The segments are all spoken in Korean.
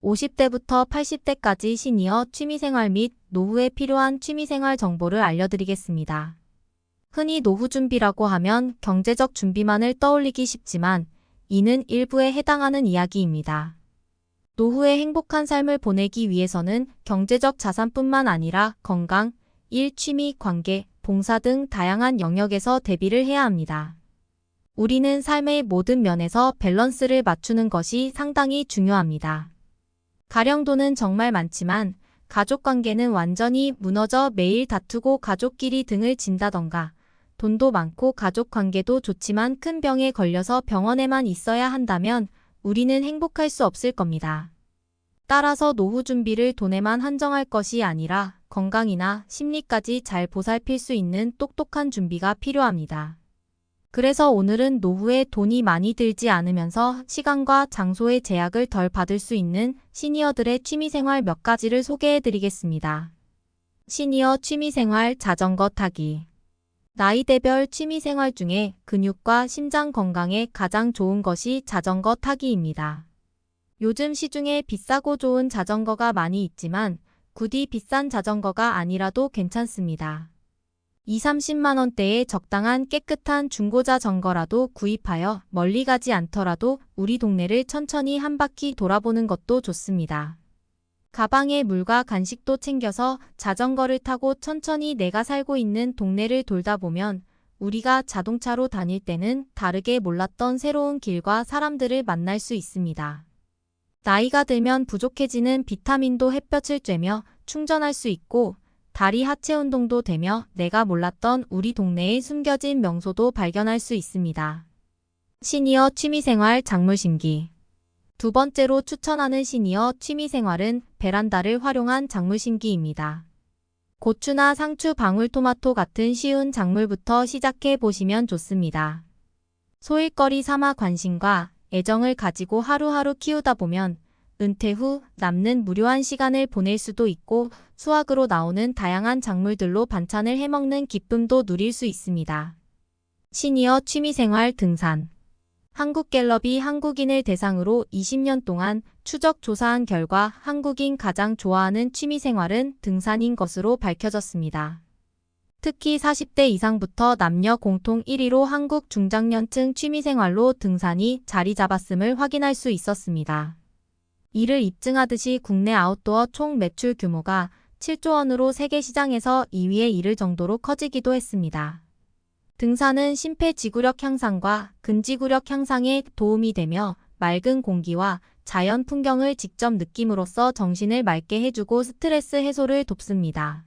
50대부터 80대까지 시니어 취미생활 및 노후에 필요한 취미생활 정보를 알려드리겠습니다. 흔히 노후 준비라고 하면 경제적 준비만을 떠올리기 쉽지만 이는 일부에 해당하는 이야기입니다. 노후에 행복한 삶을 보내기 위해서는 경제적 자산뿐만 아니라 건강, 일, 취미, 관계, 봉사 등 다양한 영역에서 대비를 해야 합니다. 우리는 삶의 모든 면에서 밸런스를 맞추는 것이 상당히 중요합니다. 가령 돈은 정말 많지만 가족관계는 완전히 무너져 매일 다투고 가족끼리 등을 진다던가 돈도 많고 가족관계도 좋지만 큰 병에 걸려서 병원에만 있어야 한다면 우리는 행복할 수 없을 겁니다. 따라서 노후 준비를 돈에만 한정할 것이 아니라 건강이나 심리까지 잘 보살필 수 있는 똑똑한 준비가 필요합니다. 그래서 오늘은 노후에 돈이 많이 들지 않으면서 시간과 장소의 제약을 덜 받을 수 있는 시니어들의 취미생활 몇 가지를 소개해드리겠습니다. 시니어 취미생활 자전거 타기. 나이대별 취미생활 중에 근육과 심장 건강에 가장 좋은 것이 자전거 타기입니다. 요즘 시중에 비싸고 좋은 자전거가 많이 있지만 굳이 비싼 자전거가 아니라도 괜찮습니다. 20-30만 원대의 적당한 깨끗한 중고자전거라도 구입하여 멀리 가지 않더라도 우리 동네를 천천히 한 바퀴 돌아보는 것도 좋습니다. 가방에 물과 간식도 챙겨서 자전거를 타고 천천히 내가 살고 있는 동네를 돌다 보면 우리가 자동차로 다닐 때는 다르게 몰랐던 새로운 길과 사람들을 만날 수 있습니다. 나이가 들면 부족해지는 비타민도 햇볕을 쬐며 충전할 수 있고 다리 하체 운동도 되며 내가 몰랐던 우리 동네의 숨겨진 명소도 발견할 수 있습니다. 시니어 취미생활 작물 심기. 두 번째로 추천하는 시니어 취미생활은 베란다를 활용한 작물 심기입니다. 고추나 상추, 방울토마토 같은 쉬운 작물부터 시작해 보시면 좋습니다. 소일거리 삼아 관심과 애정을 가지고 하루하루 키우다 보면 은퇴 후 남는 무료한 시간을 보낼 수도 있고 수확으로 나오는 다양한 작물들로 반찬을 해먹는 기쁨도 누릴 수 있습니다. 시니어 취미생활 등산. 한국갤럽이 한국인을 대상으로 20년 동안 추적 조사한 결과 한국인 가장 좋아하는 취미생활은 등산인 것으로 밝혀졌습니다. 특히 40대 이상부터 남녀 공통 1위로 한국 중장년층 취미생활로 등산이 자리 잡았음을 확인할 수 있었습니다. 이를 입증하듯이 국내 아웃도어 총 매출 규모가 7조 원으로 세계 시장에서 2위에 이를 정도로 커지기도 했습니다. 등산은 심폐지구력 향상과 근지구력 향상에 도움이 되며 맑은 공기와 자연 풍경을 직접 느낌으로써 정신을 맑게 해주고 스트레스 해소를 돕습니다.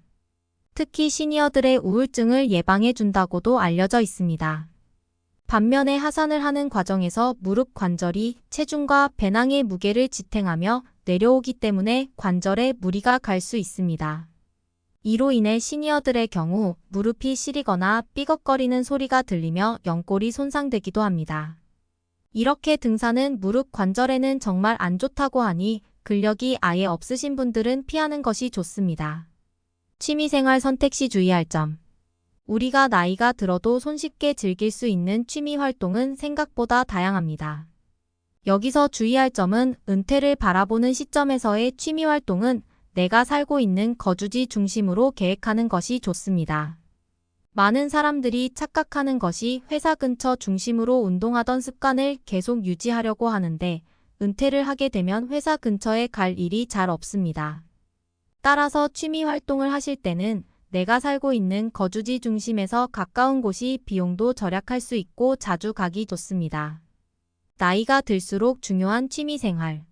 특히 시니어들의 우울증을 예방해준다고도 알려져 있습니다. 반면에 하산을 하는 과정에서 무릎 관절이 체중과 배낭의 무게를 지탱하며 내려오기 때문에 관절에 무리가 갈 수 있습니다. 이로 인해 시니어들의 경우 무릎이 시리거나 삐걱거리는 소리가 들리며 연골이 손상되기도 합니다. 이렇게 등산은 무릎 관절에는 정말 안 좋다고 하니 근력이 아예 없으신 분들은 피하는 것이 좋습니다. 취미생활 선택 시 주의할 점. 우리가 나이가 들어도 손쉽게 즐길 수 있는 취미 활동은 생각보다 다양합니다. 여기서 주의할 점은 은퇴를 바라보는 시점에서의 취미 활동은 내가 살고 있는 거주지 중심으로 계획하는 것이 좋습니다. 많은 사람들이 착각하는 것이 회사 근처 중심으로 운동하던 습관을 계속 유지하려고 하는데 은퇴를 하게 되면 회사 근처에 갈 일이 잘 없습니다. 따라서 취미 활동을 하실 때는 내가 살고 있는 거주지 중심에서 가까운 곳이 비용도 절약할 수 있고 자주 가기 좋습니다. 나이가 들수록 중요한 취미생활.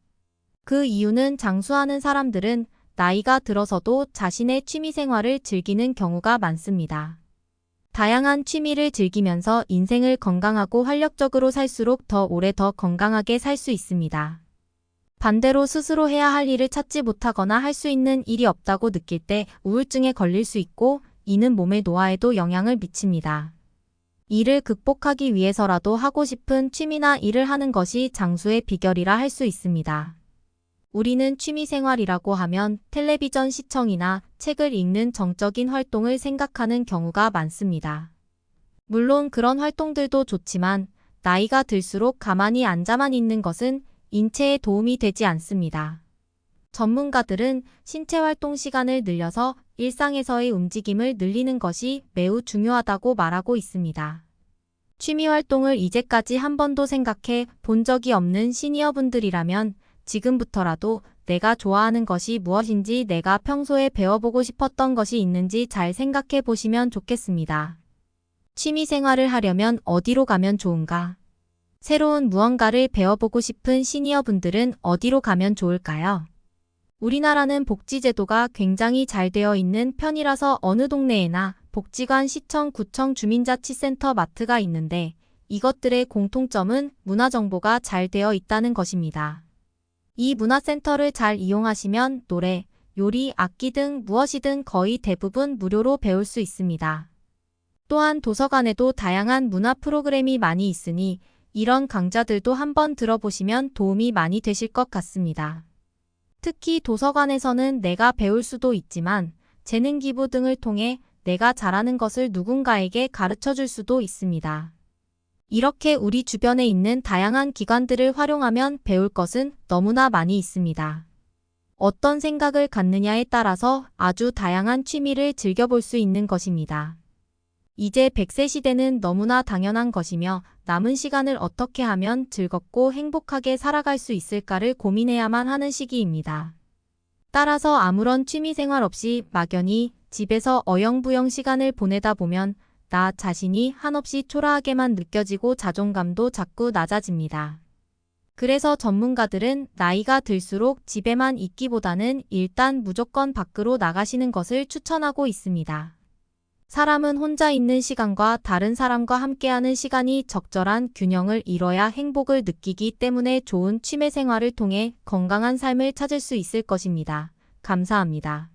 그 이유는 장수하는 사람들은 나이가 들어서도 자신의 취미생활을 즐기는 경우가 많습니다. 다양한 취미를 즐기면서 인생을 건강하고 활력적으로 살수록 더 오래 더 건강하게 살 수 있습니다. 반대로 스스로 해야 할 일을 찾지 못하거나 할 수 있는 일이 없다고 느낄 때 우울증에 걸릴 수 있고 이는 몸의 노화에도 영향을 미칩니다. 이를 극복하기 위해서라도 하고 싶은 취미나 일을 하는 것이 장수의 비결이라 할 수 있습니다. 우리는 취미생활이라고 하면 텔레비전 시청이나 책을 읽는 정적인 활동을 생각하는 경우가 많습니다. 물론 그런 활동들도 좋지만 나이가 들수록 가만히 앉아만 있는 것은 인체에 도움이 되지 않습니다. 전문가들은 신체 활동 시간을 늘려서 일상에서의 움직임을 늘리는 것이 매우 중요하다고 말하고 있습니다. 취미 활동을 이제까지 한 번도 생각해 본 적이 없는 시니어분들이라면 지금부터라도 내가 좋아하는 것이 무엇인지, 내가 평소에 배워보고 싶었던 것이 있는지 잘 생각해 보시면 좋겠습니다. 취미 생활을 하려면 어디로 가면 좋은가? 새로운 무언가를 배워보고 싶은 시니어분들은 어디로 가면 좋을까요? 우리나라는 복지제도가 굉장히 잘 되어 있는 편이라서 어느 동네에나 복지관, 시청, 구청, 주민자치센터, 마트가 있는데 이것들의 공통점은 문화정보가 잘 되어 있다는 것입니다. 이 문화센터를 잘 이용하시면 노래, 요리, 악기 등 무엇이든 거의 대부분 무료로 배울 수 있습니다. 또한 도서관에도 다양한 문화 프로그램이 많이 있으니 이런 강좌들도 한번 들어보시면 도움이 많이 되실 것 같습니다. 특히 도서관에서는 내가 배울 수도 있지만 재능 기부 등을 통해 내가 잘하는 것을 누군가에게 가르쳐 줄 수도 있습니다. 이렇게 우리 주변에 있는 다양한 기관들을 활용하면 배울 것은 너무나 많이 있습니다. 어떤 생각을 갖느냐에 따라서 아주 다양한 취미를 즐겨볼 수 있는 것입니다. 이제 100세 시대는 너무나 당연한 것이며 남은 시간을 어떻게 하면 즐겁고 행복하게 살아갈 수 있을까를 고민해야만 하는 시기입니다. 따라서 아무런 취미 생활 없이 막연히 집에서 어영부영 시간을 보내다 보면 나 자신이 한없이 초라하게만 느껴지고 자존감도 자꾸 낮아집니다. 그래서 전문가들은 나이가 들수록 집에만 있기보다는 일단 무조건 밖으로 나가시는 것을 추천하고 있습니다. 사람은 혼자 있는 시간과 다른 사람과 함께하는 시간이 적절한 균형을 이뤄야 행복을 느끼기 때문에 좋은 취미 생활을 통해 건강한 삶을 찾을 수 있을 것입니다. 감사합니다.